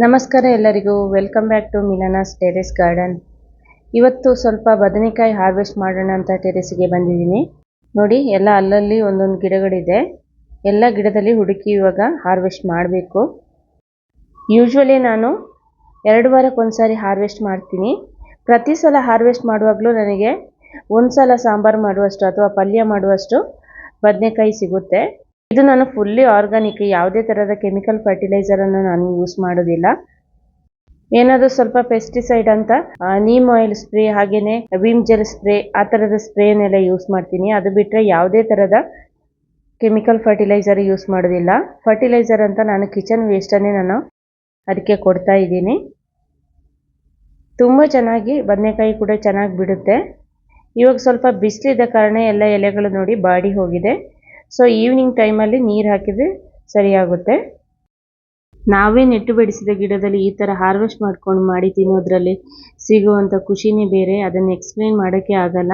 ನಮಸ್ಕಾರ ಎಲ್ಲರಿಗೂ, welcome back to Milana's terrace garden. ಇವತ್ತು ಸ್ವಲ್ಪ ಬದನೆಕಾಯಿ ಹಾರ್ವೆಸ್ಟ್ ಮಾಡೋಣ ಅಂತ ಟೆರೆಸ್ಗೆ ಬಂದಿದ್ದೀನಿ. ನೋಡಿ, ಎಲ್ಲ ಅಲ್ಲಲ್ಲಿ ಒಂದೊಂದು ಗಿಡಗಳಿದೆ. ಎಲ್ಲ ಗಿಡದಲ್ಲಿ ಹುಡುಕಿ ಇವಾಗ ಹಾರ್ವೆಸ್ಟ್ ಮಾಡಬೇಕು. ಯೂಶ್ವಲಿ ನಾನು 2 ವಾರಕ್ಕೊಂದ್ಸಾರಿ ಹಾರ್ವೆಸ್ಟ್ ಮಾಡ್ತೀನಿ. ಪ್ರತಿ ಸಲ ಹಾರ್ವೆಸ್ಟ್ ಮಾಡುವಾಗಲೂ ನನಗೆ ಒಂದು ಸಲ ಸಾಂಬಾರು ಮಾಡುವಷ್ಟು ಅಥವಾ ಪಲ್ಯ ಮಾಡುವಷ್ಟು ಬದನೆಕಾಯಿ ಸಿಗುತ್ತೆ. ಇದು ನಾನು ಫುಲ್ಲಿ ಆರ್ಗಾನಿಕ್, ಯಾವುದೇ ಥರದ ಕೆಮಿಕಲ್ ಫರ್ಟಿಲೈಸರನ್ನು ನಾನು ಯೂಸ್ ಮಾಡೋದಿಲ್ಲ. ಏನಾದರೂ ಸ್ವಲ್ಪ ಪೆಸ್ಟಿಸೈಡ್ ಅಂತ ನೀಮ್ ಆಯಿಲ್ ಸ್ಪ್ರೇ, ಹಾಗೆಯೇ ವಿಮ್ ಜೆಲ್ ಸ್ಪ್ರೇ, ಆ ಥರದ ಸ್ಪ್ರೇನೆಲ್ಲ ಯೂಸ್ ಮಾಡ್ತೀನಿ. ಅದು ಬಿಟ್ಟರೆ ಯಾವುದೇ ಥರದ ಕೆಮಿಕಲ್ ಫರ್ಟಿಲೈಸರ್ ಯೂಸ್ ಮಾಡೋದಿಲ್ಲ. ಫರ್ಟಿಲೈಸರ್ ಅಂತ ನಾನು ಕಿಚನ್ ವೇಸ್ಟನ್ನೇ ನಾನು ಅದಕ್ಕೆ ಕೊಡ್ತಾ ಇದ್ದೀನಿ. ತುಂಬ ಚೆನ್ನಾಗಿ ಬದನೆಕಾಯಿ ಕೂಡ ಚೆನ್ನಾಗಿ ಬಿಡುತ್ತೆ. ಇವಾಗ ಸ್ವಲ್ಪ ಬಿಸಿಲಿದ್ದ ಕಾರಣ ಎಲ್ಲ ಎಲೆಗಳು ನೋಡಿ ಬಾಡಿ ಹೋಗಿದೆ. ಸೊ ಈವ್ನಿಂಗ್ ಟೈಮಲ್ಲಿ ನೀರು ಹಾಕಿದರೆ ಸರಿಯಾಗುತ್ತೆ. ನಾವೇ ನೆಟ್ಟು ಬೆಳೆಸಿದ ಗಿಡದಲ್ಲಿ ಈ ಥರ ಹಾರ್ವೆಸ್ಟ್ ಮಾಡ್ಕೊಂಡು ಮಾಡಿ ತಿನ್ನೋದ್ರಲ್ಲಿ ಸಿಗುವಂಥ ಖುಷಿನೇ ಬೇರೆ. ಅದನ್ನು ಎಕ್ಸ್ಪ್ಲೇನ್ ಮಾಡೋಕ್ಕೆ ಆಗಲ್ಲ.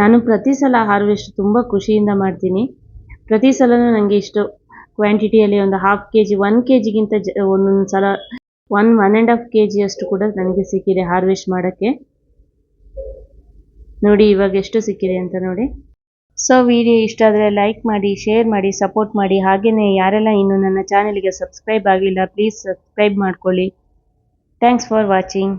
ನಾನು ಪ್ರತಿ ಸಲ ಹಾರ್ವೆಸ್ಟ್ ತುಂಬ ಖುಷಿಯಿಂದ ಮಾಡ್ತೀನಿ. ಪ್ರತಿ ಸಲನೂ ನನಗೆ ಇಷ್ಟು ಕ್ವಾಂಟಿಟಿಯಲ್ಲಿ ಒಂದು 1/2 kg 1 kgಗಿಂತ ಒಂದೊಂದು ಸಲ 1.5 kg ಅಷ್ಟು ಕೂಡ ನನಗೆ ಸಿಕ್ಕಿದೆ ಹಾರ್ವೆಸ್ಟ್ ಮಾಡೋಕ್ಕೆ. ನೋಡಿ ಇವಾಗ ಎಷ್ಟು ಸಿಕ್ಕಿದೆ ಅಂತ ನೋಡಿ. ಸೊ ವಿಡಿಯೋ ಇಷ್ಟ ಆದರೆ ಲೈಕ್ ಮಾಡಿ, ಶೇರ್ ಮಾಡಿ, ಸಪೋರ್ಟ್ ಮಾಡಿ. ಹಾಗೆಯೇ ಯಾರೆಲ್ಲ ಇನ್ನೂ ನನ್ನ ಚಾನಲ್ಗೆ ಸಬ್ಸ್ಕ್ರೈಬ್ ಆಗಿಲ್ಲ, ಪ್ಲೀಸ್ ಸಬ್ಸ್ಕ್ರೈಬ್ ಮಾಡ್ಕೊಳ್ಳಿ. Thanks for watching.